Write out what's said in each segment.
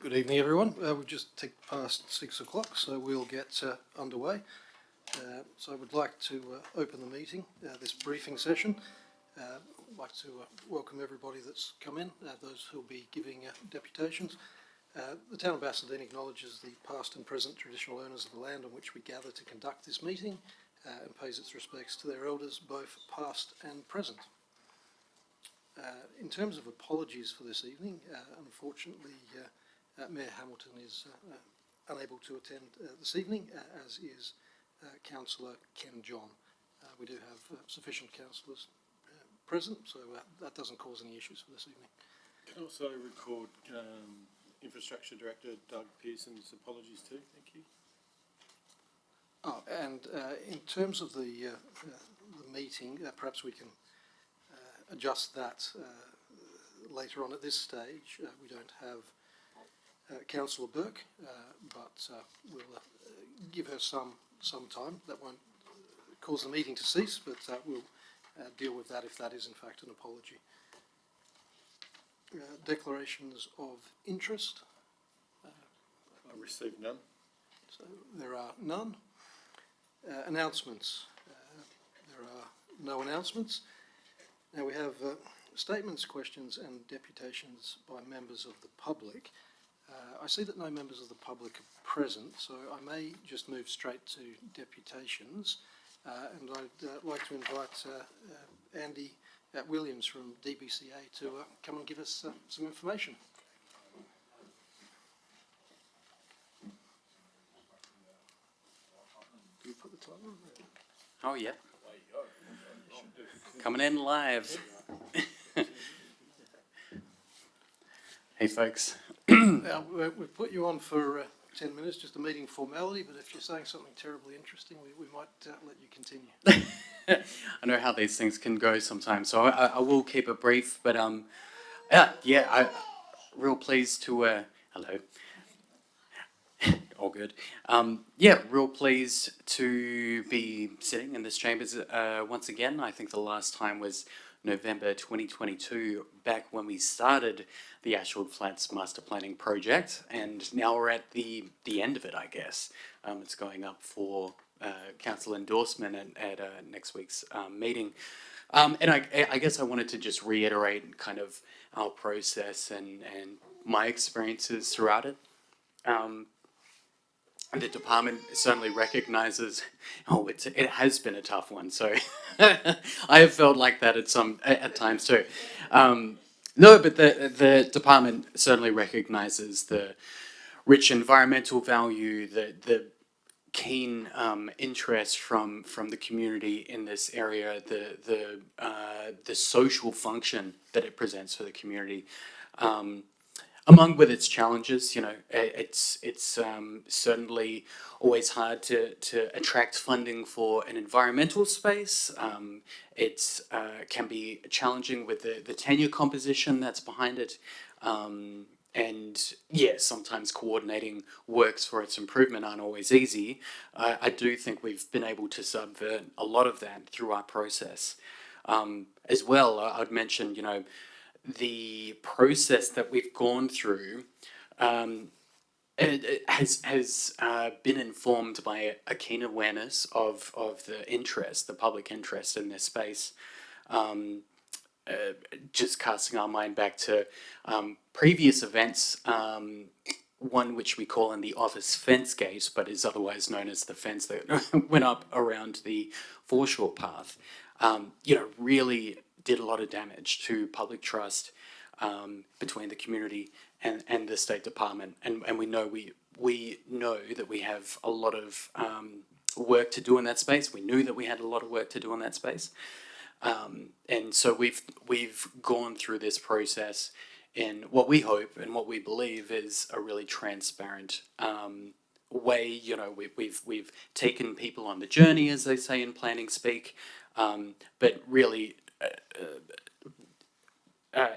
Good evening, everyone. We've just ticked past 6 o'clock, so we'll get underway. So I would like to open the meeting, this briefing session. I'd like to welcome everybody that's come in, those who'll be giving deputations. The town of Bassendean acknowledges the past and present traditional owners of the land on which we gather to conduct this meeting and pays its respects to their elders, both past and present. In terms of apologies for this evening, unfortunately, Mayor Hamilton is unable to attend this evening, as is Councillor Ken John. We do have sufficient councillors present, so that doesn't cause any issues for this evening. Can also record Infrastructure Director Doug Pearson's apologies too. Thank you. Oh, and in terms of the meeting, perhaps we can adjust that later on. At this stage, we don't have Councillor Burke, but we'll give her some time. That won't cause the meeting to cease, but we'll deal with that if that is in fact an apology. Declarations of interest. I received none. So there are none. Announcements. There are no announcements. Now we have statements, questions and deputations by members of the public. I see that no members of the public are present, so I may just move straight to deputations. And I'd like to invite Andy Williams from DBCA to come and give us some information. Do you put the timer on there? Oh, yeah. Coming in live. Hey, folks. Now, we've put you on for 10 minutes, just a meeting formality, but if you're saying something terribly interesting, we might let you continue. I know how these things can go sometimes, so I will keep it brief, but yeah, real pleased to, hello. All good. Yeah, real pleased to be sitting in this chambers once again. I think the last time was November 2022, back when we started the Ashwood Flats Master Planning Project, and now we're at the end of it, I guess. It's going up for council endorsement at next week's meeting. And I guess I wanted to just reiterate kind of our process and my experiences throughout it. The department certainly recognises, it has been a tough one, so I have felt like that at times too. No, but the department certainly recognises the rich environmental value, the keen interest from the community in this area, the social function that it presents for the community. Among with its challenges, it's certainly always hard to attract funding for an environmental space. It can be challenging with the tenure composition that's behind it. And yeah, sometimes coordinating works for its improvement aren't always easy. I do think we've been able to subvert a lot of that through our process. As well, I'd mention, the process that we've gone through it has been informed by a keen awareness of the public interest in this space. Just casting our mind back to previous events, one which we call in the office fence gate, but is otherwise known as the fence that went up around the foreshore path, really did a lot of damage to public trust between the community and the State Department, and we know that we have a lot of work to do in that space. We knew that we had a lot of work to do in that space, and so we've gone through this process in what we hope and what we believe is a really transparent way. We've taken people on the journey, as they say in planning speak, but really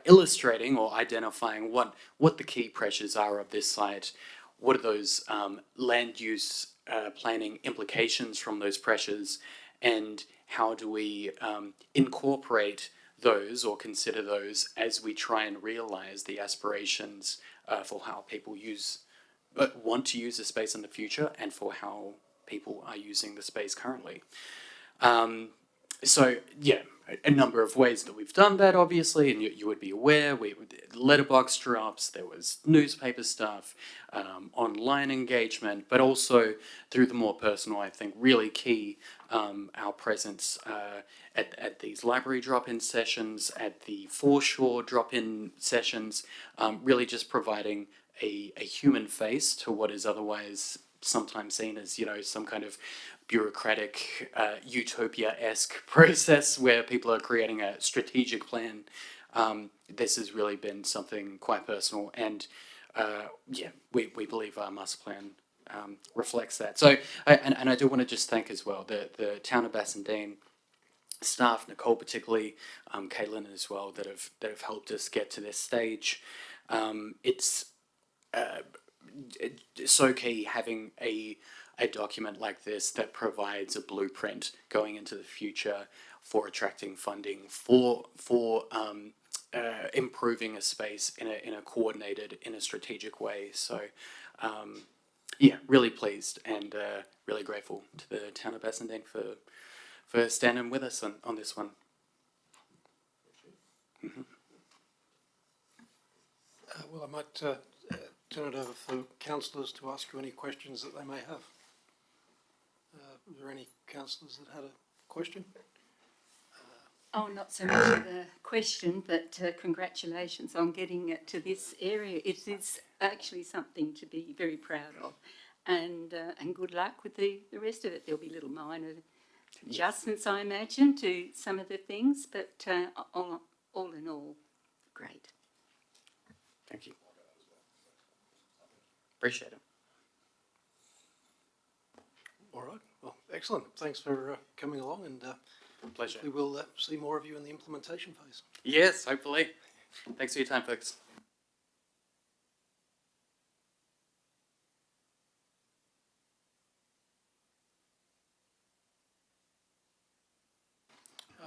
illustrating or identifying what the key pressures are of this site, what are those land use planning implications from those pressures, and how do we incorporate those or consider those as we try and realise the aspirations for how people want to use the space in the future and for how people are using the space currently. So yeah, a number of ways that we've done that, obviously, and you would be aware. We letterbox drops, there was newspaper stuff, online engagement, but also through the more personal, I think, really key, our presence at these library drop-in sessions, at the foreshore drop-in sessions, really just providing a human face to what is otherwise sometimes seen as, some kind of bureaucratic, utopia-esque process where people are creating a strategic plan. This has really been something quite personal, and we believe our master plan reflects that. So, I do want to just thank as well the town of Bassendean staff, Nicole particularly, Caitlin as well, that have helped us get to this stage. It's so key having a document like this that provides a blueprint going into the future for attracting funding for improving a space in a coordinated, in a strategic way. So really pleased and really grateful to the town of Bassendean for standing with us on this one. Mm-hmm. Well, I might turn it over for councillors to ask you any questions that they may have. Were there any councillors that had a question? Oh, not so much of a question, but congratulations on getting it to this area. It is actually something to be very proud of, and good luck with the rest of it. There'll be little minor adjustments, I imagine, to some of the things, but all in all, great. Thank you. Appreciate it. All right. Well, excellent. Thanks for coming along, and Pleasure. we will see more of you in the implementation phase. Yes, hopefully. Thanks for your time, folks.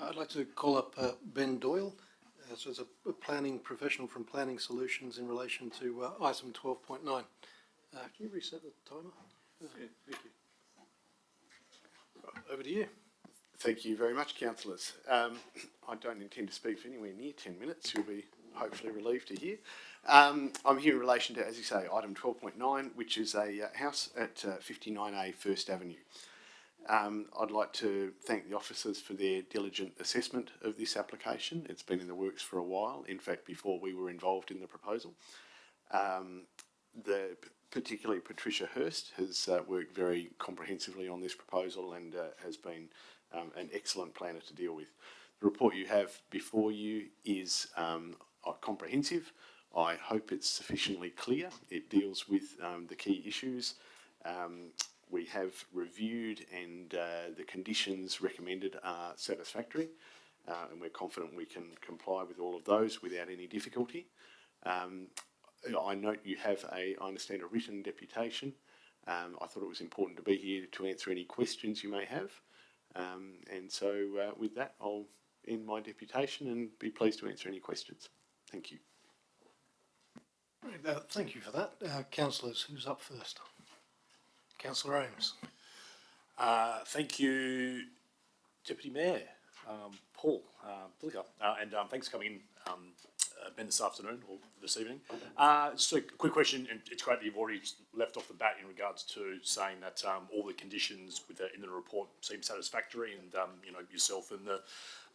I'd like to call up Ben Doyle. So it's a planning professional from Planning Solutions in relation to item 12.9. Can you reset the timer? Yeah, thank you. Right, over to you. Thank you very much, councillors. I don't intend to speak for anywhere near 10 minutes. You'll be hopefully relieved to hear. I'm here in relation to, as you say, item 12.9, which is a house at 59A First Avenue. I'd like to thank the officers for their diligent assessment of this application. It's been in the works for a while, in fact, before we were involved in the proposal. Particularly Patricia Hurst has worked very comprehensively on this proposal and has been an excellent planner to deal with. The report you have before you is comprehensive. I hope it's sufficiently clear. It deals with the key issues. We have reviewed and the conditions recommended are satisfactory, and we're confident we can comply with all of those without any difficulty. I note you have I understand, a written deputation. I thought it was important to be here to answer any questions you may have. And so with that, I'll end my deputation and be pleased to answer any questions. Thank you. Right, thank you for that. Councillors, who's up first? Councillor Ames. Thank you, Deputy Mayor Paul Blicker, and thanks for coming in, Ben, this afternoon or this evening. Just a quick question, and it's great that you've already left off the bat in regards to saying that all the conditions in the report seem satisfactory, and yourself and the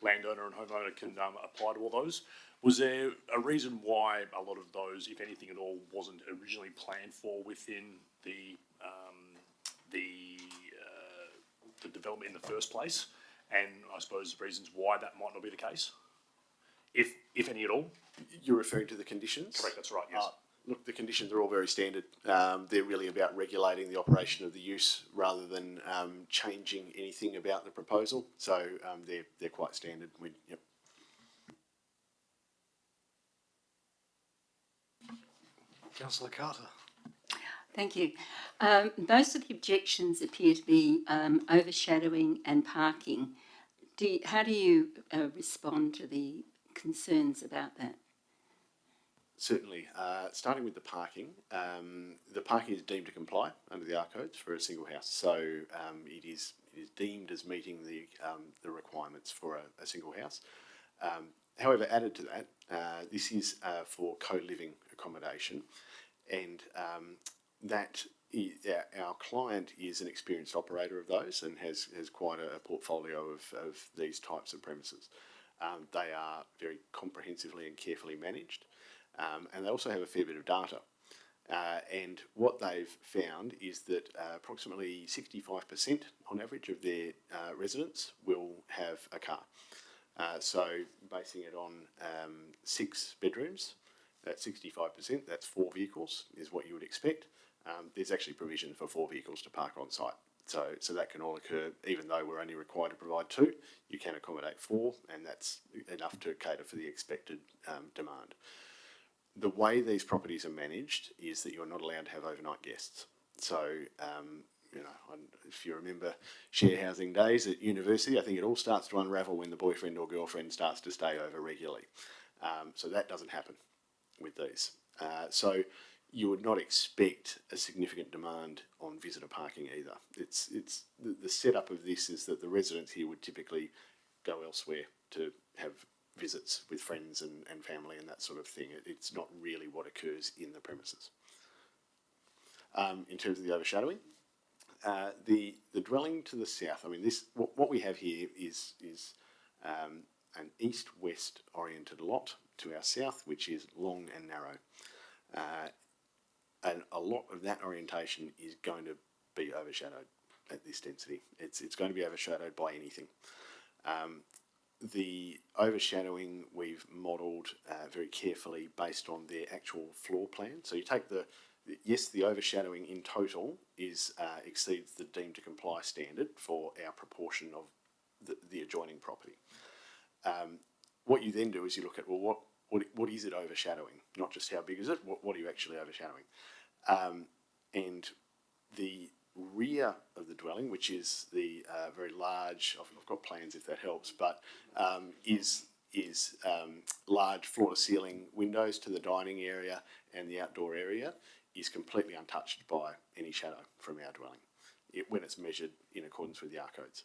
landowner and homeowner can apply to all those. Was there a reason why a lot of those, if anything at all, wasn't originally planned for within the development in the first place? And I suppose reasons why that might not be the case, if any at all? You're referring to the conditions? Correct, that's right, yes. Look, the conditions are all very standard. They're really about regulating the operation of the use rather than changing anything about the proposal. So they're quite standard. Yep. Councillor Carter. Thank you. Most of the objections appear to be overshadowing and parking. how do you respond to the concerns about that? Certainly. Starting with the parking is deemed to comply under the R codes for a single house, so it is deemed as meeting the requirements for a single house. However, added to that, this is for co-living accommodation, and our client is an experienced operator of those and has quite a portfolio of these types of premises. They are very comprehensively and carefully managed, and they also have a fair bit of data. And what they've found is that approximately 65% on average of their residents will have a car. So basing it on 6 bedrooms, that's 65%, that's 4 vehicles is what you would expect. There's actually provision for 4 vehicles to park on site. So that can all occur, even though we're only required to provide 2, you can accommodate 4, and that's enough to cater for the expected demand. The way these properties are managed is that you're not allowed to have overnight guests. So, if you remember share housing days at university, I think it all starts to unravel when the boyfriend or girlfriend starts to stay over regularly. So that doesn't happen with these. So you would not expect a significant demand on visitor parking either. It's the setup of this is that the residents here would typically go elsewhere to have visits with friends and family and that sort of thing. It's not really what occurs in the premises. In terms of the overshadowing, the dwelling to the south, I mean, what we have here is an east-west oriented lot to our south, which is long and narrow. And a lot of that orientation is going to be overshadowed at this density. It's going to be overshadowed by anything. The overshadowing we've modelled very carefully based on their actual floor plan. So you take the overshadowing in total exceeds the deemed to comply standard for our proportion of the adjoining property. What you then do is you look at, well, what is it overshadowing? Not just how big is it, what are you actually overshadowing? And the rear of the dwelling, which is the very large, I've got plans if that helps, but is large floor-to-ceiling windows to the dining area and the outdoor area, is completely untouched by any shadow from our dwelling when it's measured in accordance with the R codes.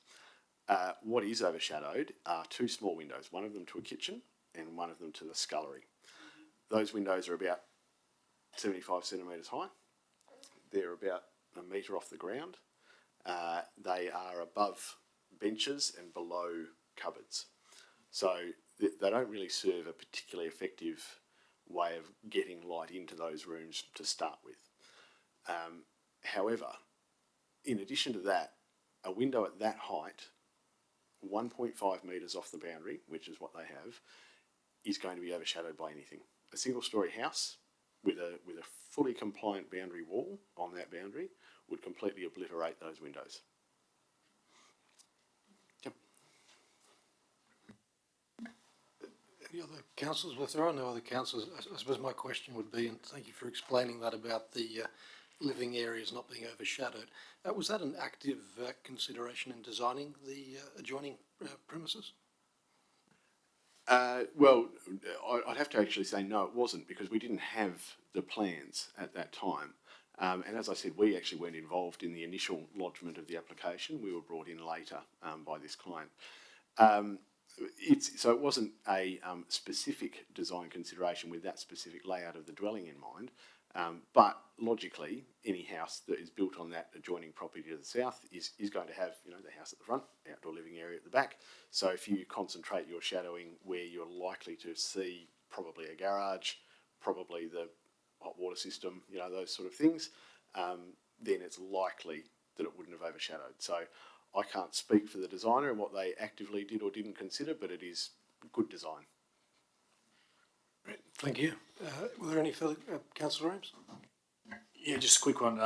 What is overshadowed are 2 small windows, one of them to a kitchen and one of them to the scullery. Those windows are about 75 centimetres high. They're about a metre off the ground. They are above benches and below cupboards. So they don't really serve a particularly effective way of getting light into those rooms to start with. However, in addition to that, a window at that height, 1.5 metres off the boundary, which is what they have, is going to be overshadowed by anything. A single-storey house with a fully compliant boundary wall on that boundary would completely obliterate those windows. Yep. Any other councillors? Well, if there are no other councillors, I suppose my question would be, and thank you for explaining that about the living areas not being overshadowed. Was that an active consideration in designing the adjoining premises? Well, I'd have to actually say no, it wasn't, because we didn't have the plans at that time. And as I said, we actually weren't involved in the initial lodgement of the application. We were brought in later by this client. So it wasn't a specific design consideration with that specific layout of the dwelling in mind. But logically, any house that is built on that adjoining property to the south is going to have, the house at the front, outdoor living area at the back. So if you concentrate your shadowing where you're likely to see probably a garage, probably the hot water system, those sort of things, then it's likely that it wouldn't have overshadowed. So I can't speak for the designer and what they actively did or didn't consider, but it is good design. Great, thank you. Were there any further, Councillor Ames? Yeah, just a quick one.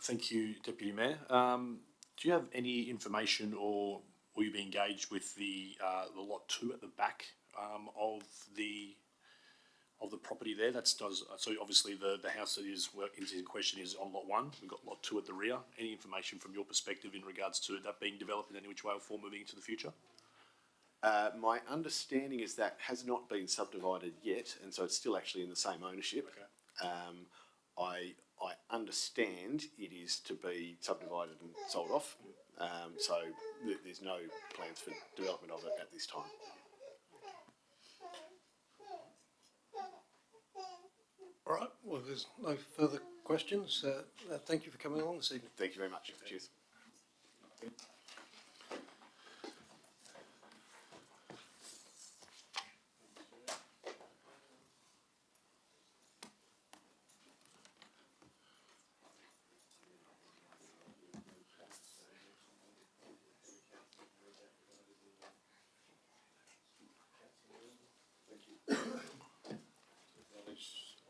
Thank you, Deputy Mayor. Do you have any information, or will you be engaged with the lot 2 at the back of the property there? So obviously the house that is in question is on lot 1. We've got lot 2 at the rear. Any information from your perspective in regards to that being developed in any which way or form moving into the future? My understanding is that has not been subdivided yet, and so it's still actually in the same ownership. Okay. I understand it is to be subdivided and sold off, so there's no plans for development of it at this time. All right, well, there's no further questions. Thank you for coming along this evening. Thank you very much. Cheers.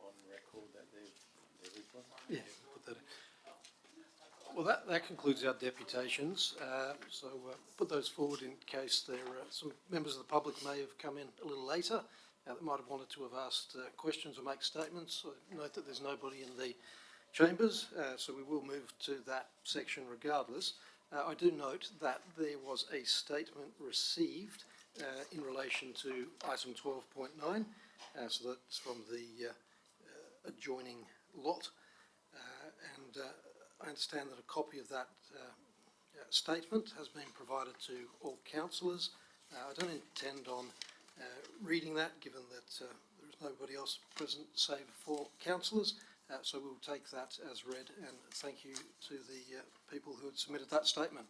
On record that there is one. Yeah, put that in. Well, that concludes our deputations. So put those forward in case there are some members of the public may have come in a little later that might have wanted to have asked questions or make statements. I note that there's nobody in the chambers, so we will move to that section regardless. I do note that there was a statement received in relation to item 12.9, so that's from the adjoining lot, and I understand that a copy of that statement has been provided to all councillors. I don't intend on reading that, given that there is nobody else present save for councillors, so we'll take that as read, and thank you to the people who had submitted that statement.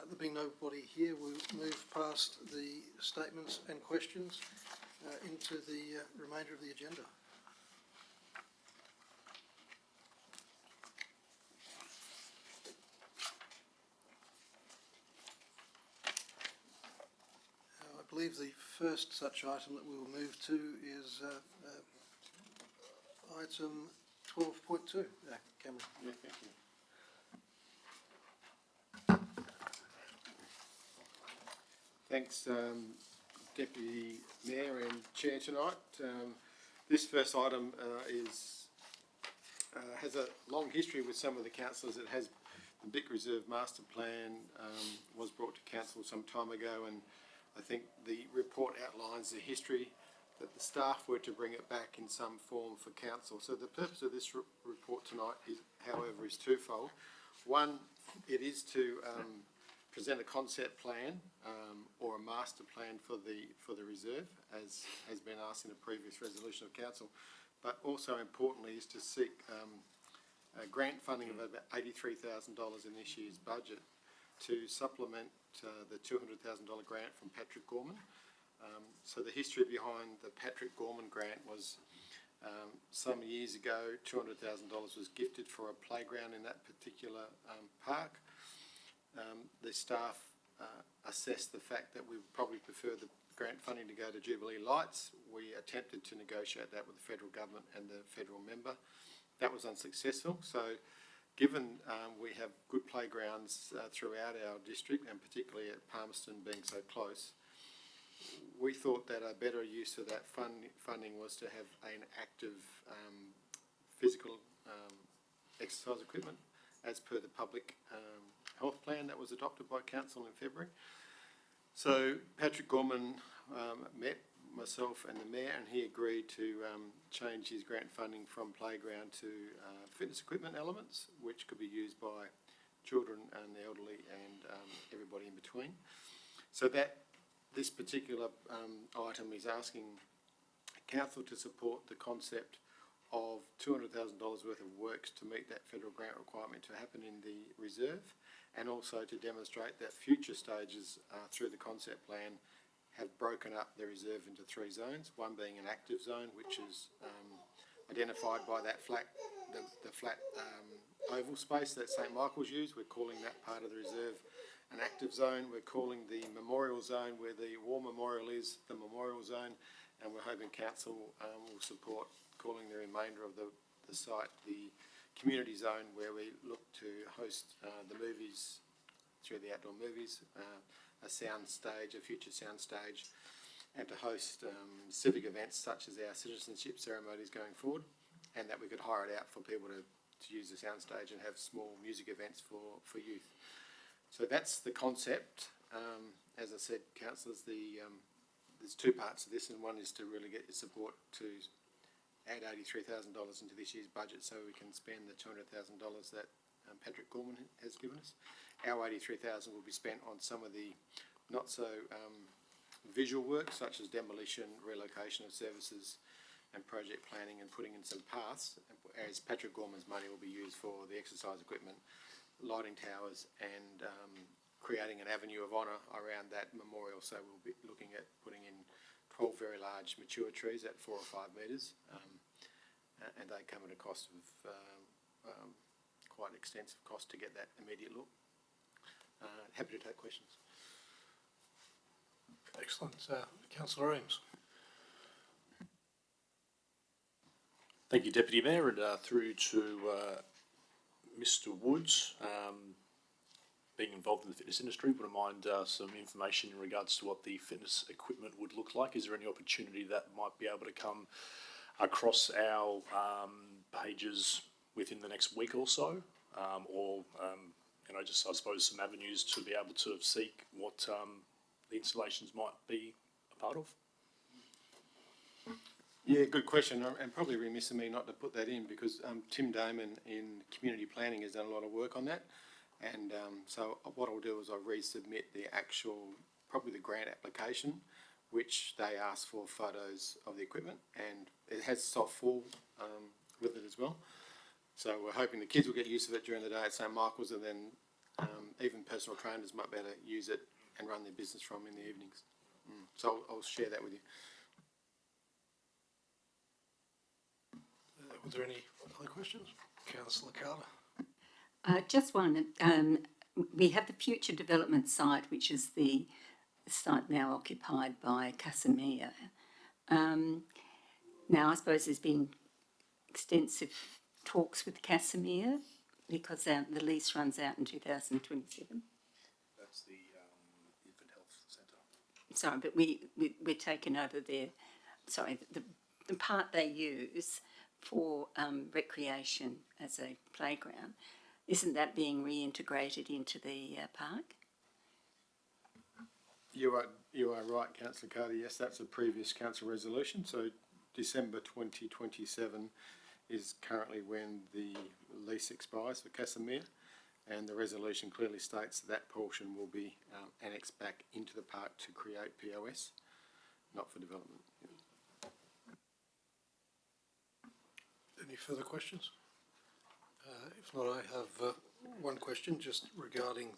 There being nobody here, we'll move past the statements and questions into the remainder of the agenda. I believe the first such item that we will move to is item 12.2. Cameron. Yeah, thank you. Thanks, Deputy Mayor and Chair tonight. This first item has a long history with some of the councillors. It has the Bick Reserve Master Plan was brought to council some time ago, and I think the report outlines the history that the staff were to bring it back in some form for council. So the purpose of this report tonight, however, is twofold. One, it is to present a concept plan or a master plan for the reserve, as has been asked in a previous resolution of council, but also importantly is to seek grant funding of about $83,000 in this year's budget to supplement the $200,000 grant from Patrick Gorman. So the history behind the Patrick Gorman grant was some years ago, $200,000 was gifted for a playground in that particular park. The staff assessed the fact that we would probably prefer the grant funding to go to Jubilee Lights. We attempted to negotiate that with the federal government and the federal member. That was unsuccessful. So given we have good playgrounds throughout our district, and particularly at Palmerston being so close, we thought that a better use of that funding was to have an active physical exercise equipment as per the public health plan that was adopted by council in February. So Patrick Gorman met myself and the mayor, and he agreed to change his grant funding from playground to fitness equipment elements, which could be used by children and the elderly and everybody in between. So that this particular item is asking council to support the concept of $200,000 worth of works to meet that federal grant requirement to happen in the reserve, and also to demonstrate that future stages through the concept plan have broken up the reserve into 3 zones, one being an active zone, which is identified by that the flat oval space that St Michael's used. We're calling that part of the reserve an active zone. We're calling the memorial zone, where the war memorial is, the memorial zone, and we're hoping council will support calling the remainder of the site the community zone, where we look to host the movies through the outdoor movies, a sound stage, a future sound stage, and to host civic events such as our citizenship ceremonies going forward, and that we could hire it out for people to use the sound stage and have small music events for youth. So that's the concept As I said, councillors, there's two parts to this, and one is to really get your support to add $83,000 into this year's budget so we can spend the $200,000 that Patrick Gorman has given us. Our $83,000 will be spent on some of the not so visual work, such as demolition, relocation of services, and project planning, and putting in some paths, as Patrick Gorman's money will be used for the exercise equipment, lighting towers, and creating an avenue of honour around that memorial. So we'll be looking at putting in 12 very large mature trees at 4 or 5 metres, and they come at a cost of quite an extensive cost to get that immediate look. Happy to take questions. Excellent. Councillor Eames. Thank you, Deputy Mayor, and through to Mr Woods. Being involved in the fitness industry, would I mind some information in regards to what the fitness equipment would look like? Is there any opportunity that might be able to come across our pages within the next week or so? Or just, I suppose, some avenues to be able to seek what the installations might be a part of? Yeah, good question, and probably remiss of me not to put that in, because Tim Damon in community planning has done a lot of work on that, and so what I'll do is I'll resubmit the actual, probably the grant application, which they ask for photos of the equipment, and it has soft fall with it as well. So we're hoping the kids will get use of it during the day at St Michael's, and then even personal trainers might be able to use it and run their business from in the evenings. So I'll share that with you. Were there any other questions? Councillor Carter. Just one. We have the future development site, which is the site now occupied by Casimir. Now, I suppose there's been extensive talks with Casimir because the lease runs out in 2027. That's the Infant Health Centre. Sorry, but we're taking over the part they use for recreation as a playground. Isn't that being reintegrated into the park? You are right, Councillor Carter. Yes, that's a previous council resolution. So December 2027 is currently when the lease expires for Casimir, and the resolution clearly states that portion will be annexed back into the park to create POS, not for development. Any further questions? If not, I have one question just regarding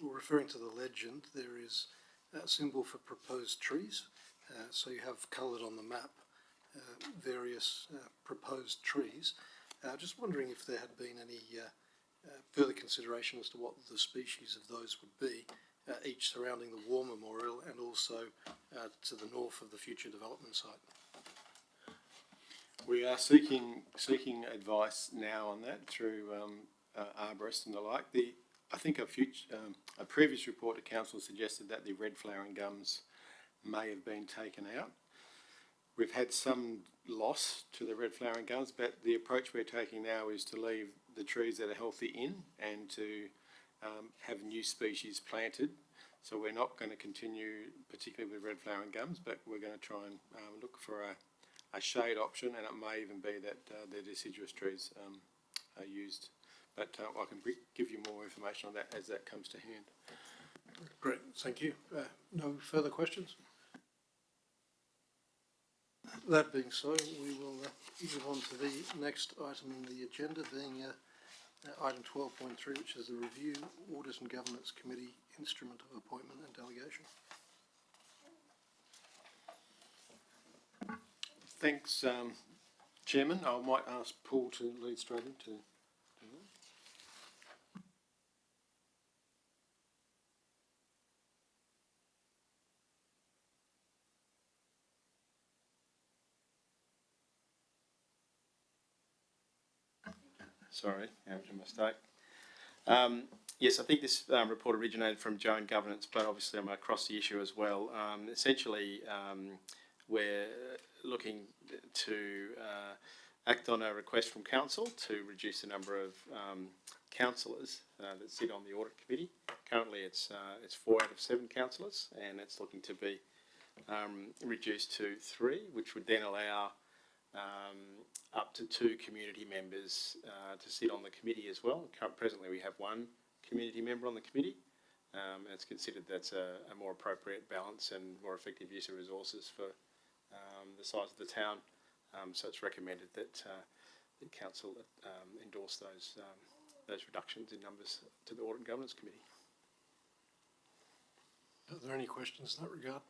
referring to the legend. There is a symbol for proposed trees. So you have coloured on the map various proposed trees. Just wondering if there had been any further consideration as to what the species of those would be, each surrounding the War Memorial and also to the north of the future development site. We are seeking advice now on that through arborists and the like. I think a previous report to council suggested that the red flowering gums may have been taken out. We've had some loss to the red flowering gums, but the approach we're taking now is to leave the trees that are healthy in and to have new species planted. So we're not going to continue particularly with red flowering gums, but we're going to try and look for a shade option, and it may even be that the deciduous trees are used. But I can give you more information on that as that comes to hand. Great, thank you. No further questions? That being so, we will move on to the next item in the agenda, being item 12.3, which is the Review, Audit and Governance Committee Instrument of Appointment and Delegation. Thanks, Chairman. I might ask Paul to lead straight into that. Sorry, that was a mistake. Yes, I think this report originated from Joan Governance, but obviously I'm across the issue as well. Essentially, we're looking to act on a request from council to reduce the number of councillors that sit on the audit committee. Currently, it's 4 out of 7 councillors, and it's looking to be reduced to 3, which would then allow up to 2 community members to sit on the committee as well. Presently, we have 1 community member on the committee. And it's considered that's a more appropriate balance and more effective use of resources for the size of the town. So it's recommended that the council endorse those reductions in numbers to the Audit and Governance Committee. Are there any questions in that regard?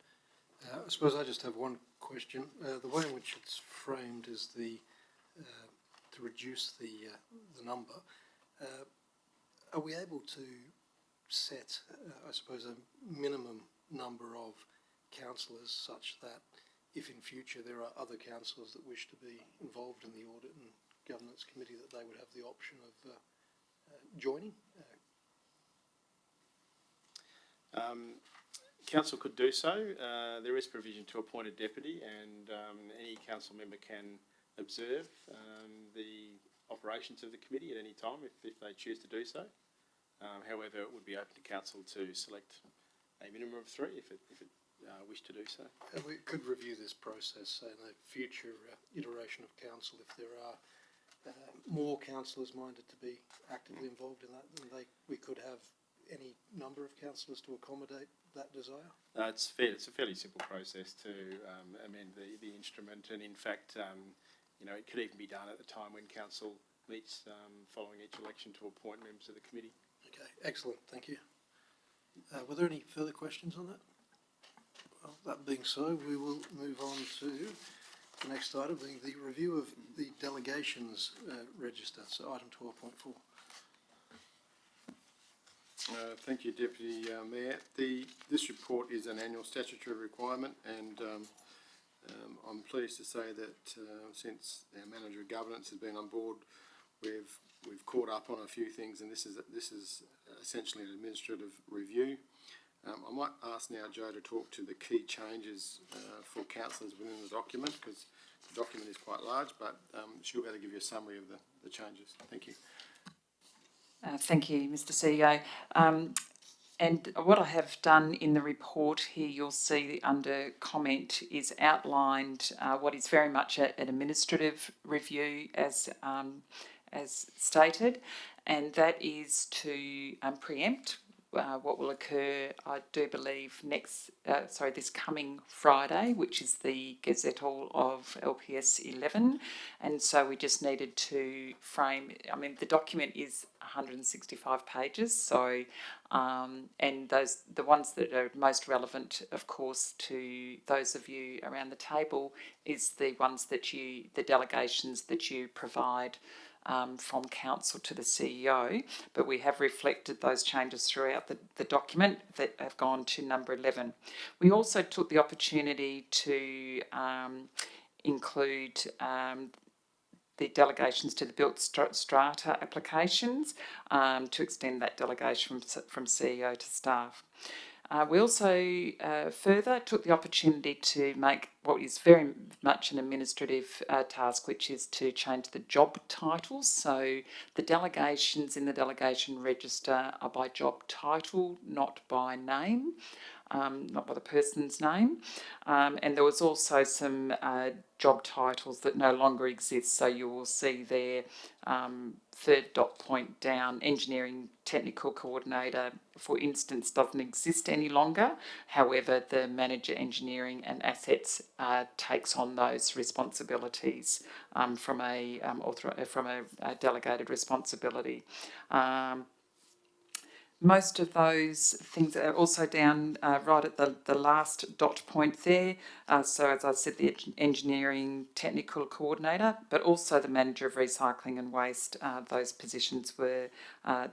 I suppose I just have one question. The way in which it's framed is to reduce the number. Are we able to set, I suppose, a minimum number of councillors such that if in future there are other councillors that wish to be involved in the Audit and Governance Committee, that they would have the option of joining? Council could do so. There is provision to appoint a deputy, and any council member can observe the operations of the committee at any time if they choose to do so. However, it would be open to council to select a minimum of 3 if it wished to do so. We could review this process in a future iteration of council if there are more councillors minded to be actively involved in that, then we could have any number of councillors to accommodate that desire. It's a fairly simple process to amend the instrument, and in fact, it could even be done at the time when council meets following each election to appoint members of the committee. Okay, excellent, thank you. Were there any further questions on that? Well, that being so, we will move on to the next item, being the review of the delegations register, so item 12.4. Thank you, Deputy Mayor. This report is an annual statutory requirement, and I'm pleased to say that since our Manager of Governance has been on board, we've caught up on a few things, and this is essentially an administrative review. I might ask now Joe to talk to the key changes for councillors within the document, because the document is quite large, but she'll be able to give you a summary of the changes. Thank you. Thank you, Mr. CEO. And what I have done in the report here, you'll see under comment, is outlined what is very much an administrative review as stated, and that is to preempt what will occur, I do believe, this coming Friday, which is the gazettal of LPS 11. And so we just needed to frame, the document is 165 pages, so, and the ones that are most relevant, of course, to those of you around the table is the delegations that you provide from council to the CEO, but we have reflected those changes throughout the document that have gone to number 11. We also took the opportunity to include the delegations to the built strata applications to extend that delegation from CEO to staff. We also further took the opportunity to make what is very much an administrative task, which is to change the job titles. So the delegations in the delegation register are by job title, not by name, not by the person's name. And there was also some job titles that no longer exist. So you will see there, third dot point down, engineering technical coordinator, for instance, doesn't exist any longer. However, the manager engineering and assets takes on those responsibilities from a delegated responsibility. Most of those things are also down right at the last dot point there. So as I said, the engineering technical coordinator, but also the manager of recycling and waste, those positions were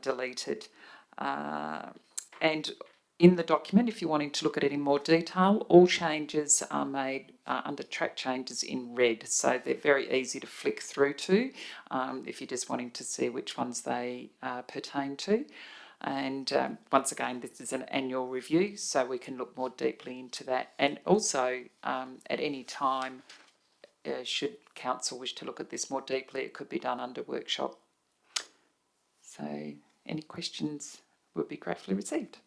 deleted. And in the document, if you're wanting to look at it in more detail, all changes are made under track changes in red. So they're very easy to flick through to if you're just wanting to see which ones they pertain to. And once again, this is an annual review, so we can look more deeply into that. And also, at any time, should council wish to look at this more deeply, it could be done under workshop. So any questions would be gratefully received.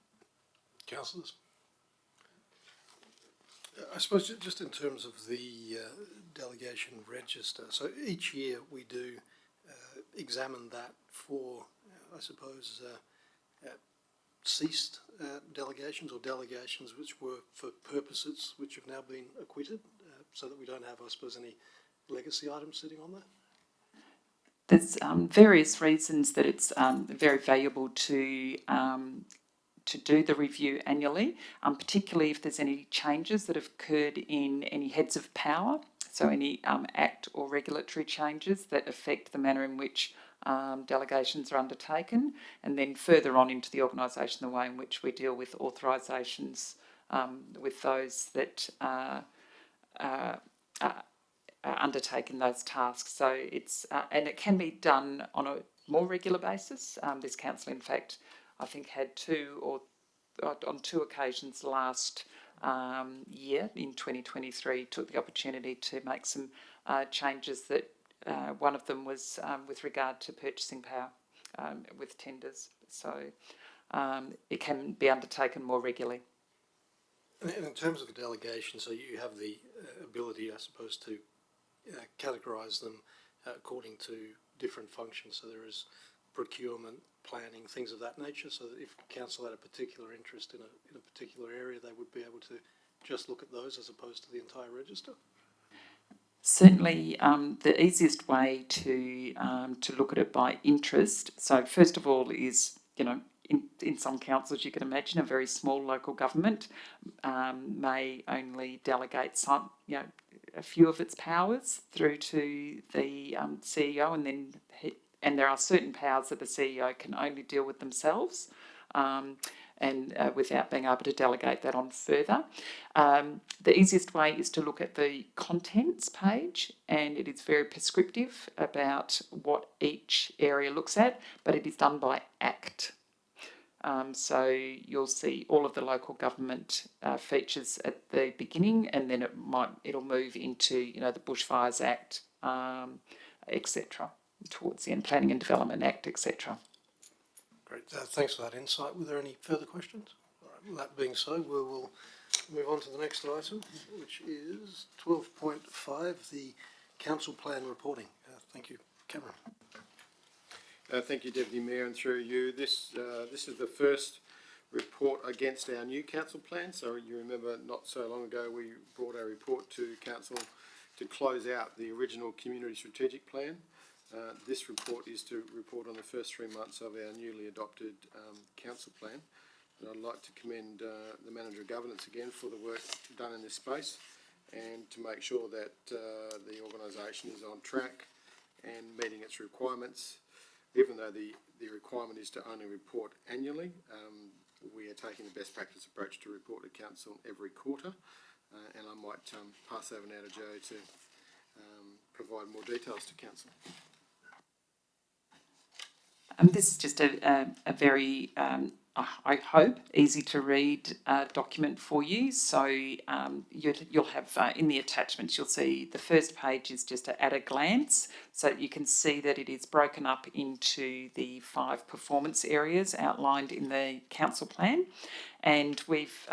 Councillors? I suppose just in terms of the delegation register, so each year we do examine that for, I suppose, ceased delegations or delegations which were for purposes which have now been acquitted, so that we don't have, I suppose, any legacy items sitting on there? There's various reasons that it's very valuable to do the review annually, particularly if there's any changes that have occurred in any heads of power, so any act or regulatory changes that affect the manner in which delegations are undertaken, and then further on into the organisation, the way in which we deal with authorisations with those that are undertaking those tasks. So it's and it can be done on a more regular basis. This council, in fact, I think had on two occasions last year in 2023 took the opportunity to make some changes that one of them was with regard to purchasing power with tenders. So it can be undertaken more regularly. And in terms of a delegation, so you have the ability, I suppose, to categorise them according to different functions. So there is procurement, planning, things of that nature, so that if council had a particular interest in a particular area, they would be able to just look at those as opposed to the entire register? Certainly, the easiest way to look at it by interest. So first of all is, in some councils you can imagine a very small local government may only delegate some, a few of its powers through to the CEO, and there are certain powers that the CEO can only deal with themselves. And without being able to delegate that on further. The easiest way is to look at the contents page, and it is very prescriptive about what each area looks at, but it is done by Act. So you'll see all of the local government features at the beginning, and then it'll move into the Bushfires Act, etc. towards the end, Planning and Development Act, etc. Great, thanks for that insight. Were there any further questions? All right, well, that being so, we will move on to the next item, which is 12.5, the council plan reporting. Thank you, Cameron. Thank you, Deputy Mayor, and through you. This is the first report against our new council plan. So you remember not so long ago we brought our report to council to close out the original community strategic plan. This report is to report on the first 3 months of our newly adopted council plan. And I'd like to commend the Manager of Governance again for the work done in this space, and to make sure that the organisation is on track and meeting its requirements. Even though the requirement is to only report annually, we are taking the best practice approach to report to council every quarter. And I might pass over now to Joe to provide more details to council. This is just a very, I hope, easy to read document for you. So you'll have in the attachments, you'll see the first page is just at a glance. So you can see that it is broken up into the 5 performance areas outlined in the council plan. And we've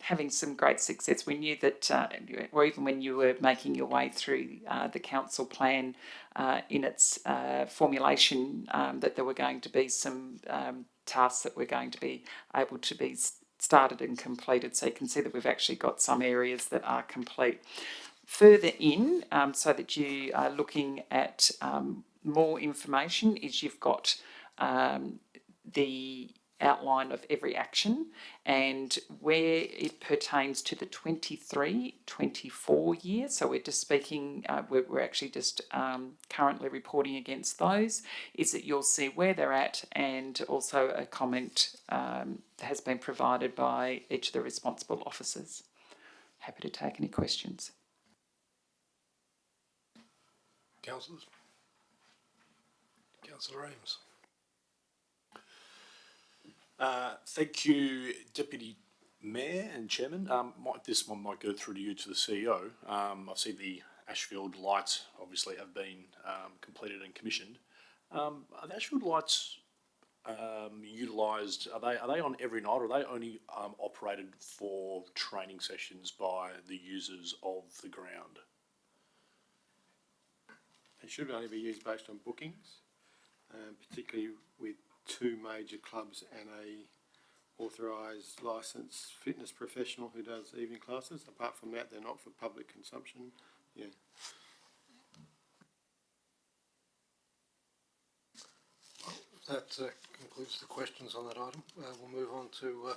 having some great success. We knew that, or even when you were making your way through the council plan in its formulation, that there were going to be some tasks that were going to be able to be started and completed. So you can see that we've actually got some areas that are complete. Further in, so that you are looking at more information, is you've got the outline of every action and where it pertains to the 23-24 year. So we're just speaking, we're actually just currently reporting against those, is that you'll see where they're at, and also a comment has been provided by each of the responsible officers. Happy to take any questions. Councillors? Councillor Ames. Thank you, Deputy Mayor and Chairman. This one might go through to you, to the CEO. I see the Ashfield lights obviously have been completed and commissioned. Are the Ashfield lights utilised? Are they on every night, or are they only operated for training sessions by the users of the ground? They should only be used based on bookings, particularly with 2 major clubs and a authorised licensed fitness professional who does evening classes. Apart from that, they're not for public consumption. Yeah. That concludes the questions on that item. We'll move on to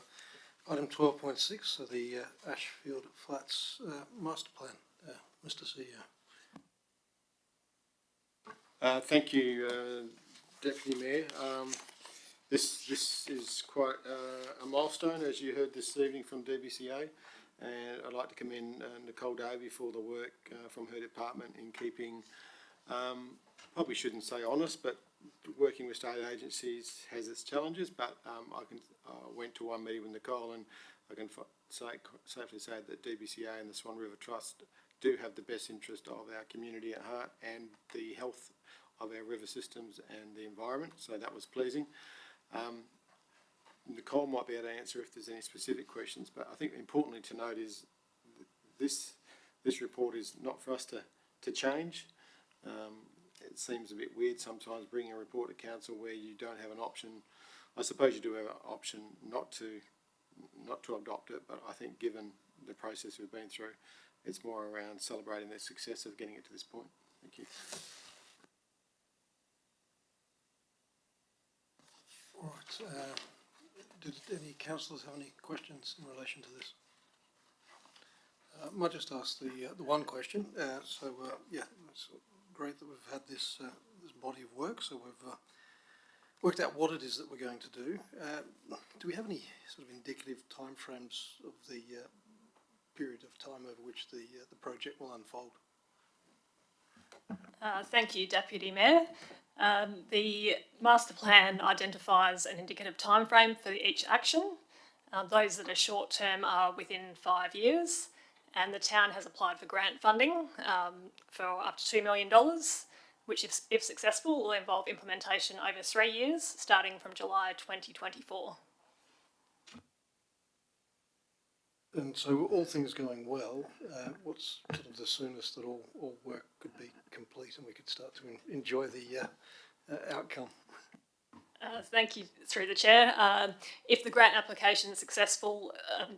item 12.6, so the Ashfield Flats Master Plan. Mr. CEO. Thank you, Deputy Mayor. This is quite a milestone, as you heard this evening from DBCA, and I'd like to commend Nicole Davey for the work from her department in keeping, probably shouldn't say honest, but working with state agencies has its challenges, but I went to one meeting with Nicole, and I can safely say that DBCA and the Swan River Trust do have the best interest of our community at heart and the health of our river systems and the environment, so that was pleasing. Nicole might be able to answer if there's any specific questions, but I think importantly to note is this report is not for us to change. It seems a bit weird sometimes bringing a report to council where you don't have an option. I suppose you do have an option not to adopt it, but I think given the process we've been through, it's more around celebrating the success of getting it to this point. Thank you. All right. Did any councillors have any questions in relation to this? I might just ask the one question. Yeah, it's great that we've had this this body of work. So we've worked out what it is that we're going to do. Do we have any sort of indicative timeframes of the period of time over which the project will unfold? Thank you, Deputy Mayor. The master plan identifies an indicative timeframe for each action. Those that are short term are within 5 years, and the town has applied for grant funding for up to $2 million, which if successful will involve implementation over 3 years, starting from July 2024. And so, all things going well, what's sort of the soonest that all work could be complete and we could start to enjoy the outcome? Thank you, through the Chair. If the grant application is successful,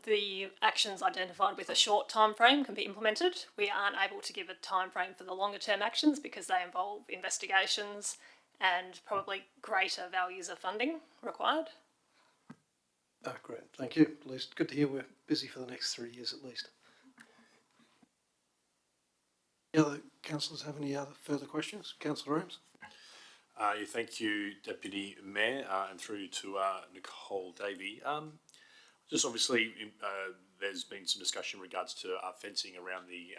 the actions identified with a short time frame can be implemented. We aren't able to give a time frame for the longer term actions because they involve investigations and probably greater values of funding required. Great, thank you. At least good to hear we're busy for the next 3 years at least. Any other councillors have any other further questions? Councillor Rams? Thank you, Deputy Mayor, and through to Nicole Davey. Just obviously, there's been some discussion in regards to fencing around the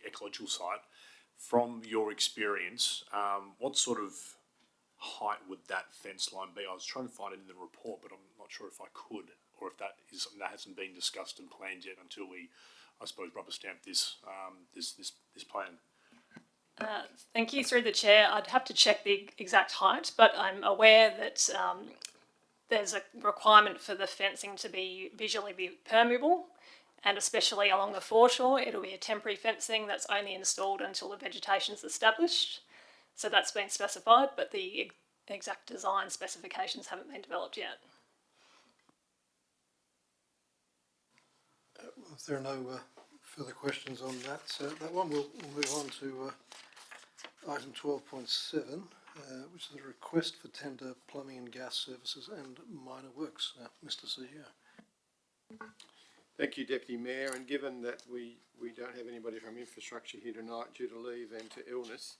ecological site. From your experience, what sort of height would that fence line be? I was trying to find it in the report, but I'm not sure if I could, or if that is something that hasn't been discussed and planned yet until we, I suppose, rubber stamp this plan. Thank you, through the Chair. I'd have to check the exact height, but I'm aware that there's a requirement for the fencing to be visually permeable, and especially along the foreshore, it'll be a temporary fencing that's only installed until the vegetation's established. So that's been specified, but the exact design specifications haven't been developed yet. If there are no further questions on that one, we'll move on to item 12.7, which is a request for tender plumbing and gas services and minor works. Mr. CEO. Thank you, Deputy Mayor, and given that we don't have anybody from infrastructure here tonight due to leave and to illness,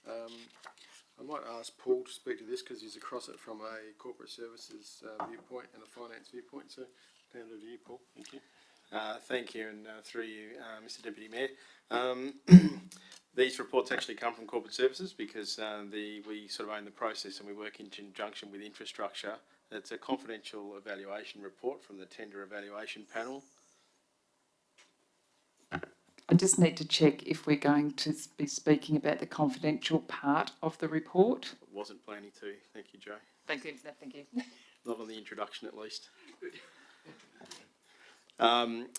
I might ask Paul to speak to this because he's across it from a corporate services viewpoint and a finance viewpoint. So, hand over to you, Paul. Thank you. Thank you, and through you, Mr. Deputy Mayor. These reports actually come from corporate services because we sort of own the process and we work in conjunction with infrastructure. It's a confidential evaluation report from the tender evaluation panel. I just need to check if we're going to be speaking about the confidential part of the report. Wasn't planning to. Thank you, Joe. Thank you. Thank you. Not on the introduction, at least.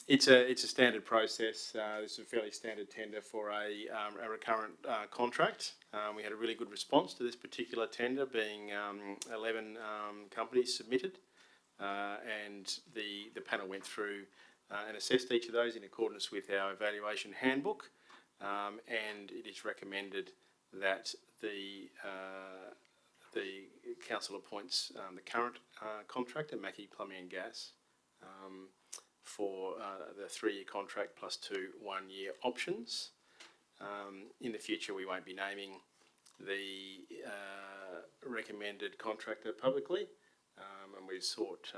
It's a standard process. It's a fairly standard tender for a recurrent contract. We had a really good response to this particular tender, being 11 companies submitted, and the panel went through and assessed each of those in accordance with our evaluation handbook, and it is recommended that the council appoints the current contractor, Mackie Plumbing and Gas, for the 3-year contract plus 2 1-year options. In the future, we won't be naming the recommended contractor publicly, and we've sought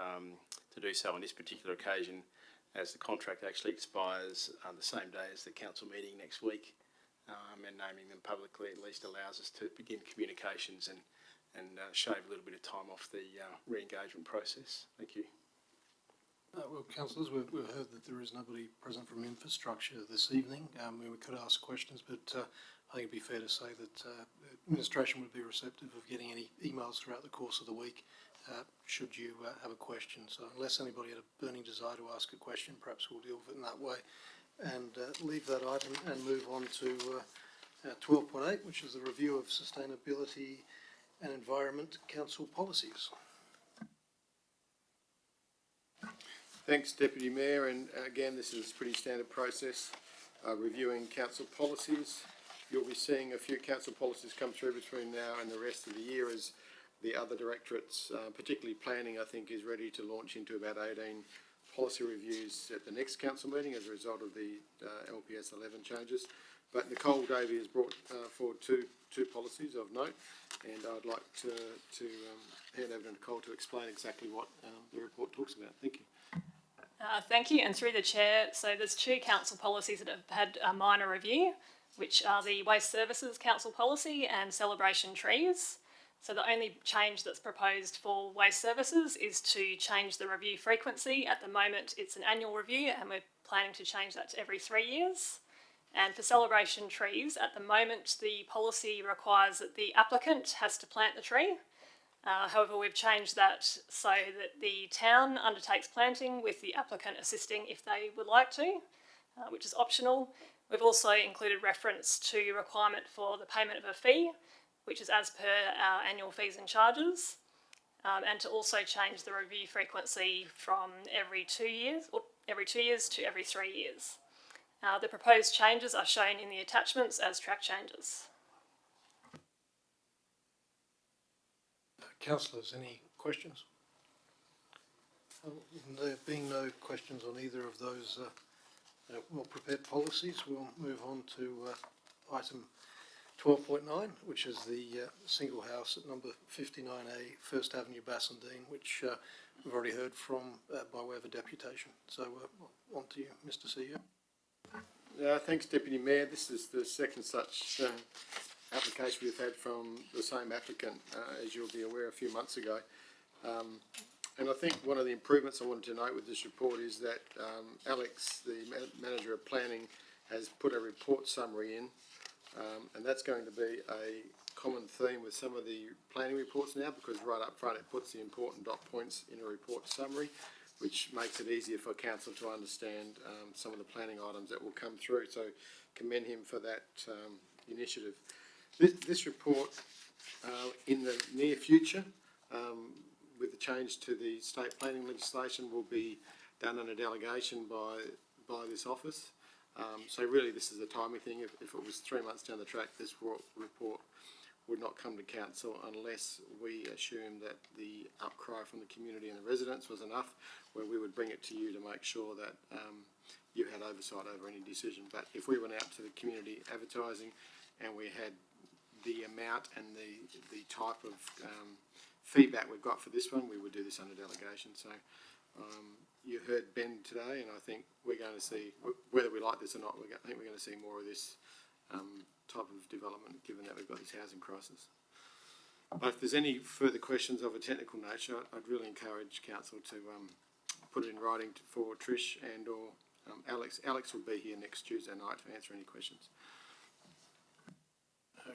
to do so on this particular occasion, as the contract actually expires the same day as the council meeting next week, and naming them publicly at least allows us to begin communications and shave a little bit of time off the re-engagement process. Thank you. Well, councillors, we've heard that there is nobody present from infrastructure this evening. We could ask questions, but I think it'd be fair to say that administration would be receptive of getting any emails throughout the course of the week should you have a question. So unless anybody had a burning desire to ask a question, perhaps we'll deal with it in that way and leave that item and move on to 12.8, which is the review of sustainability and environment council policies. Thanks, Deputy Mayor, and again, this is a pretty standard process, reviewing council policies. You'll be seeing a few council policies come through between now and the rest of the year, as the other directorates, particularly planning, I think, is ready to launch into about 18 policy reviews at the next council meeting as a result of the LPS 11 changes. But Nicole Davey has brought forward two policies of note, and I'd like to hand over to Nicole to explain exactly what the report talks about. Thank you. Thank you, and through the chair, so there's 2 council policies that have had a minor review, which are the Waste Services Council Policy and Celebration Trees. So the only change that's proposed for Waste Services is to change the review frequency. At the moment, it's an annual review, and we're planning to change that to every 3 years. And for Celebration Trees, at the moment, the policy requires that the applicant has to plant the tree. However, we've changed that so that the town undertakes planting with the applicant assisting if they would like to, which is optional. We've also included reference to requirement for the payment of a fee, which is as per our annual fees and charges, and to also change the review frequency from every 2 years to every 3 years. The proposed changes are shown in the attachments as track changes. Councillors, any questions? There being no questions on either of those well-prepared policies, we'll move on to item 12.9, which is the single house at number 59A, First Avenue, Bassendean, which we've already heard from by way of a deputation. So on to you, Mr. CEO. Thanks, Deputy Mayor. This is the second such application we've had from the same applicant, as you'll be aware, a few months ago. And I think one of the improvements I wanted to note with this report is that Alex, the manager of planning, has put a report summary in, and that's going to be a common theme with some of the planning reports now, because right up front it puts the important dot points in a report summary, which makes it easier for council to understand some of the planning items that will come through. So commend him for that initiative. This report, in the near future, with the change to the state planning legislation, will be done under delegation by this office. So really this is a timing thing. If it was 3 months down the track, this report would not come to council unless we assume that the outcry from the community and the residents was enough, where we would bring it to you to make sure that you had oversight over any decision. But if we went out to the community advertising and we had the amount and the type of feedback we've got for this one, we would do this under delegation. So you heard Ben today, and I think we're going to see, whether we like this or not, I think we're going to see more of this type of development, given that we've got this housing crisis. But if there's any further questions of a technical nature, I'd really encourage council to put it in writing for Trish and or Alex will be here next Tuesday night to answer any questions.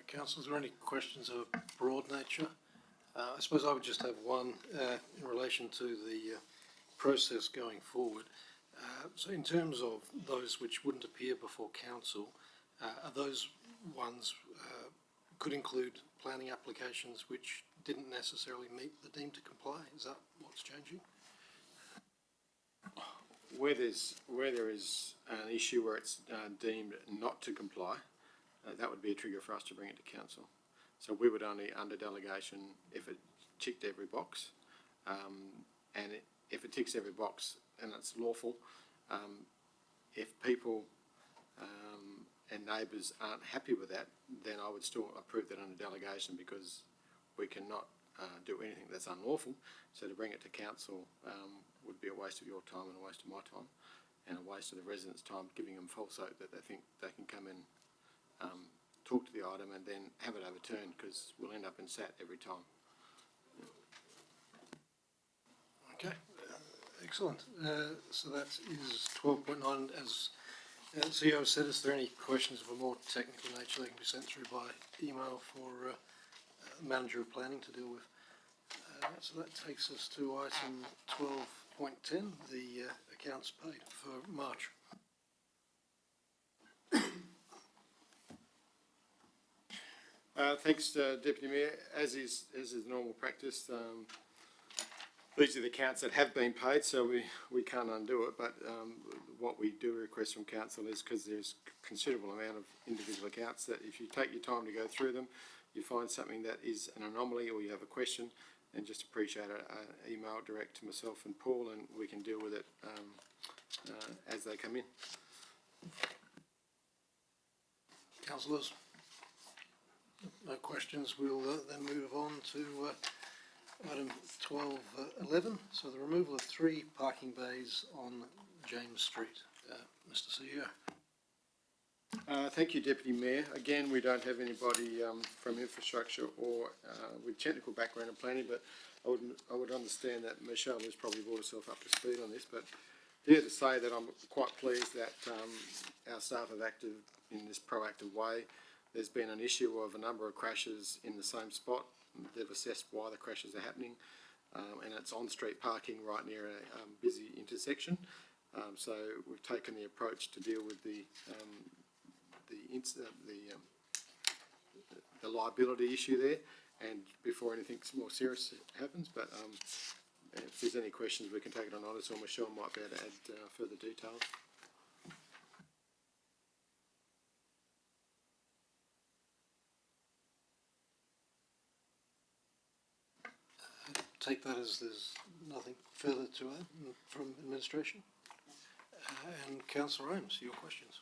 Councillors, are there any questions of a broad nature? I suppose I would just have one in relation to the process going forward. So in terms of those which wouldn't appear before council, are those ones could include planning applications which didn't necessarily meet the deemed to comply? Is that what's changing? Where there is an issue where it's deemed not to comply, that would be a trigger for us to bring it to council. So we would only, under delegation, if it ticked every box, if it ticks every box and it's lawful, if people and neighbours aren't happy with that, then I would still approve that under delegation, because we cannot do anything that's unlawful. So to bring it to council would be a waste of your time and a waste of my time, and a waste of the residents' time, giving them false hope that they think they can come in, talk to the item and then have it overturned, because we'll end up in SAT every time. Okay, excellent. So that is 12.9. As CEO said, is there any questions of a more technical nature? They can be sent through by email for manager of planning to deal with. So that takes us to item 12.10, the accounts paid for March. Thanks, Deputy Mayor. As is normal practice, these are the accounts that have been paid, so we can't undo it. But what we do request from council is, because there's a considerable amount of individual accounts, that if you take your time to go through them, you find something that is an anomaly or you have a question, then just appreciate an email direct to myself and Paul, and we can deal with it as they come in. Councillors? No questions. We'll then move on to item 12.11. So the removal of 3 parking bays on James Street. Mr. CEO. Thank you, Deputy Mayor. Again, we don't have anybody from infrastructure or with technical background in planning, but I would understand that Michelle has probably brought herself up to speed on this. But here to say that I'm quite pleased that our staff have acted in this proactive way. There's been an issue of a number of crashes in the same spot. They've assessed why the crashes are happening, and it's on-street parking right near a busy intersection. So we've taken the approach to deal with the liability issue there, and before anything more serious happens. But if there's any questions, we can take it on notice, or Michelle might be able to add further details. Take that as there's nothing further to add from administration. And Councillor Ames, your questions.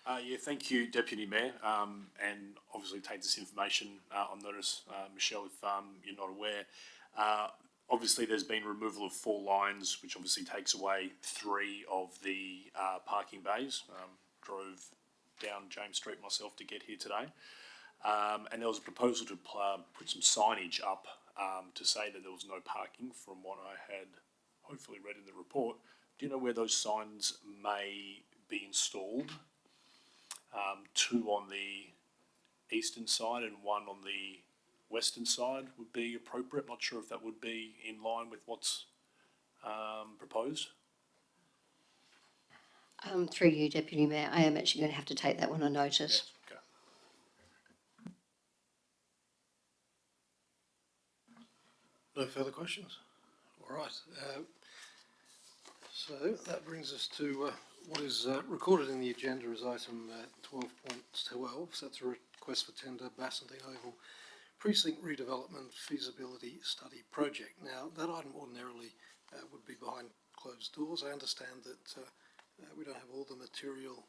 Yeah, thank you, Deputy Mayor, and obviously take this information on notice, Michelle, if you're not aware. Obviously, there's been removal of 4 lines, which obviously takes away 3 of the parking bays. Drove down James Street myself to get here today. And there was a proposal to put some signage up to say that there was no parking, from what I had hopefully read in the report. Do you know where those signs may be installed? 2 on the eastern side and 1 on the western side would be appropriate. I'm not sure if that would be in line with what's proposed. Through you, Deputy Mayor, I am actually going to have to take that one on notice. Yes, okay. No further questions? All right. So that brings us to what is recorded in the agenda as item 12.12. So that's a request for tender Bassendean Oval Precinct Redevelopment Feasibility Study Project. Now, that item ordinarily would be behind closed doors. I understand that we don't have all the material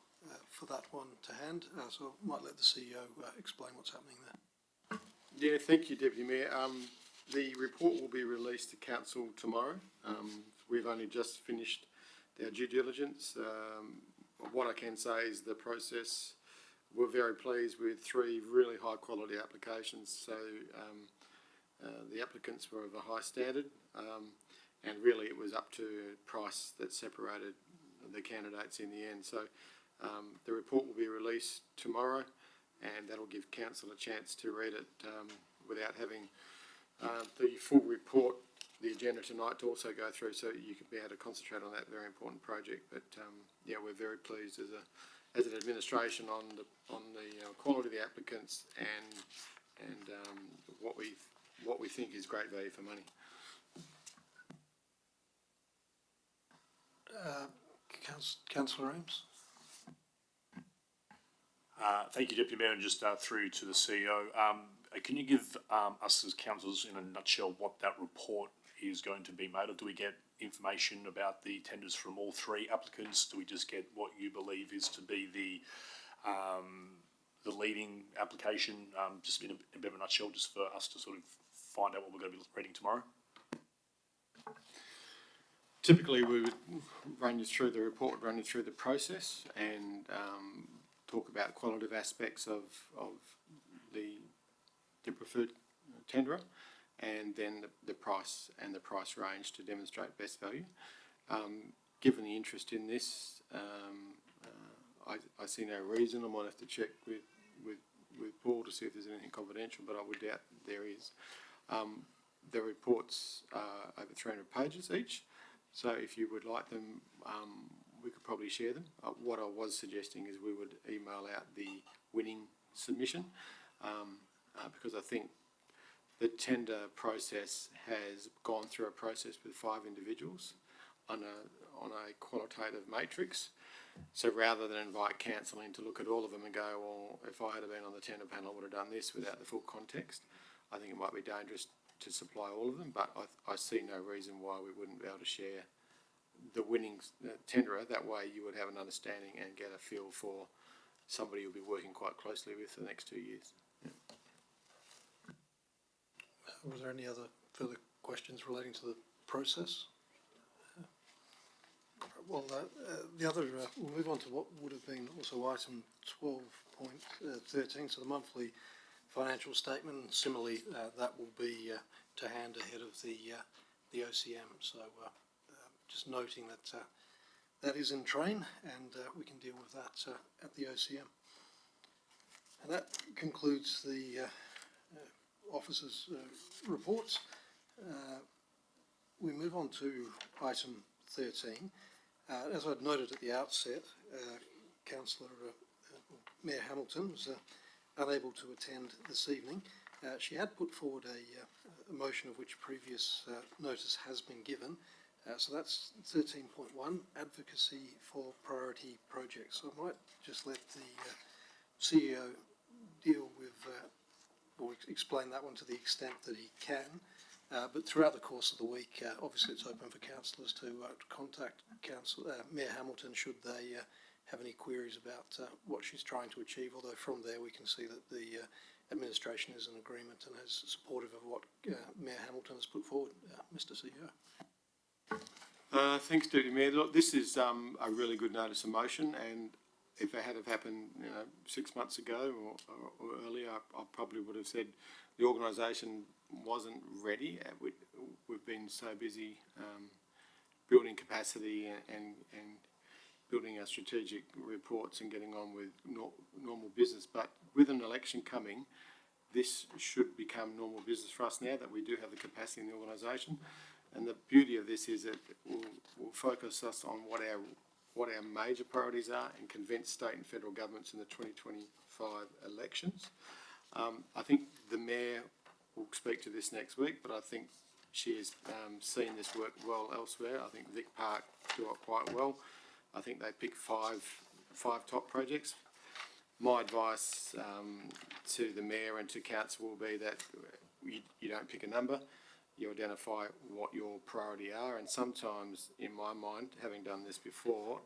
for that one to hand, so I might let the CEO explain what's happening there. Yeah, thank you, Deputy Mayor. The report will be released to council tomorrow. We've only just finished our due diligence. What I can say is the process, we're very pleased with 3 really high quality applications. So the applicants were of a high standard, and really it was up to price that separated the candidates in the end. So the report will be released tomorrow, and that'll give council a chance to read it without having the full report, the agenda tonight, to also go through, so you can be able to concentrate on that very important project. But yeah, we're very pleased as an administration on the quality of the applicants and what we think is great value for money. Councillor Ames. Thank you, Deputy Mayor, and just through to the CEO. Can you give us as councillors in a nutshell what that report is going to be made of? Do we get information about the tenders from all three applicants? Do we just get what you believe is to be the leading application, just in a bit of a nutshell, just for us to sort of find out what we're going to be reading tomorrow? Typically, we would run you through the report, run you through the process, and talk about qualitative aspects of the preferred tenderer, and then the price and the price range to demonstrate best value. Given the interest in this, I see no reason. I might have to check with Paul to see if there's anything confidential, but I would doubt there is. The reports are over 300 pages each, so if you would like them, we could probably share them. What I was suggesting is we would email out the winning submission, because I think the tender process has gone through a process with 5 individuals on a qualitative matrix. So rather than invite council in to look at all of them and go, well, if I had been on the tender panel, I would have done this without the full context, I think it might be dangerous to supply all of them, but I see no reason why we wouldn't be able to share the winning tenderer. That way you would have an understanding and get a feel for somebody you'll be working quite closely with for the next 2 years. Yeah. Was there any other further questions relating to the process? Well, the other, we'll move on to what would have been also item 12.13, so the monthly financial statement. And similarly, that will be to hand ahead of the OCM. So just noting that that is in train, and we can deal with that at the OCM. And that concludes the officers' reports. We move on to item 13. As I'd noted at the outset, Councillor Mayor Hamilton was unable to attend this evening. She had put forward a motion of which previous notice has been given. So that's 13.1, advocacy for priority projects. So I might just let the CEO deal with or explain that one to the extent that he can. But throughout the course of the week, obviously it's open for councillors to contact Mayor Hamilton should they have any queries about what she's trying to achieve, although from there we can see that the administration is in agreement and is supportive of what Mayor Hamilton has put forward. Mr. CEO. Thanks, Deputy Mayor. Look, this is a really good notice of motion, and if it had have happened 6 months ago or earlier, I probably would have said the organisation wasn't ready. We've been so busy building capacity and building our strategic reports and getting on with normal business. But with an election coming, this should become normal business for us now that we do have the capacity in the organisation. And the beauty of this is that will focus us on what our major priorities are and convince state and federal governments in the 2025 elections. I think the Mayor will speak to this next week, but I think she has seen this work well elsewhere. I think Vic Park do it quite well. I think they picked five top projects. My advice to the Mayor and to Council will be that you don't pick a number, you identify what your priority are, and sometimes, in my mind, having done this before,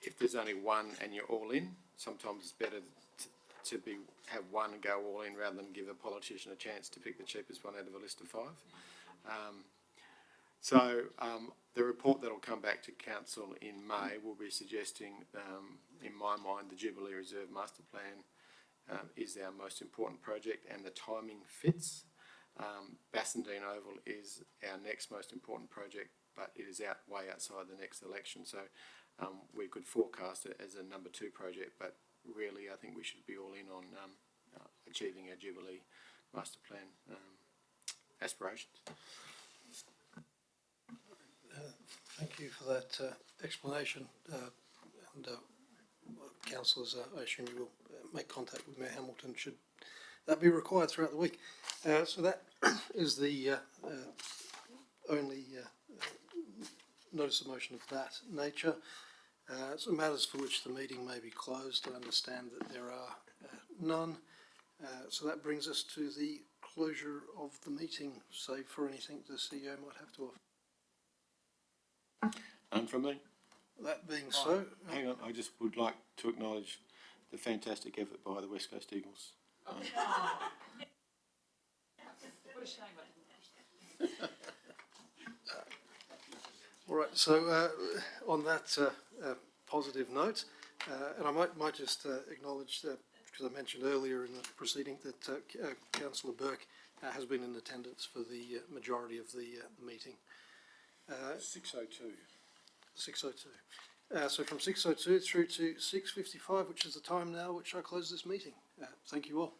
if there's only one and you're all in, sometimes it's better to have one and go all in rather than give a politician a chance to pick the cheapest one out of a list of 5. So the report that will come back to Council in May will be suggesting, in my mind, the Jubilee Reserve Master Plan is our most important project, and the timing fits. Bassendean Oval is our next most important project, but it is way outside the next election. So we could forecast it as a number 2 project, but really I think we should be all in on achieving our Jubilee Master Plan aspirations. Thank you for that explanation. And councillors, I assume you will make contact with Mayor Hamilton should that be required throughout the week. So that is the only notice of motion of that nature. So matters for which the meeting may be closed, I understand that there are none. So that brings us to the closure of the meeting, save for anything the CEO might have to offer. None from me. That being so, Hang on, I just would like to acknowledge the fantastic effort by the West Coast Eagles. What a shame I didn't. all right. So on that positive note, and I might just acknowledge that because I mentioned earlier in the proceeding that Councillor Burke has been in attendance for the majority of the meeting. 6:02. 6:02. So from 6:02 through to 6:55, which is the time now which I close this meeting. Thank you all.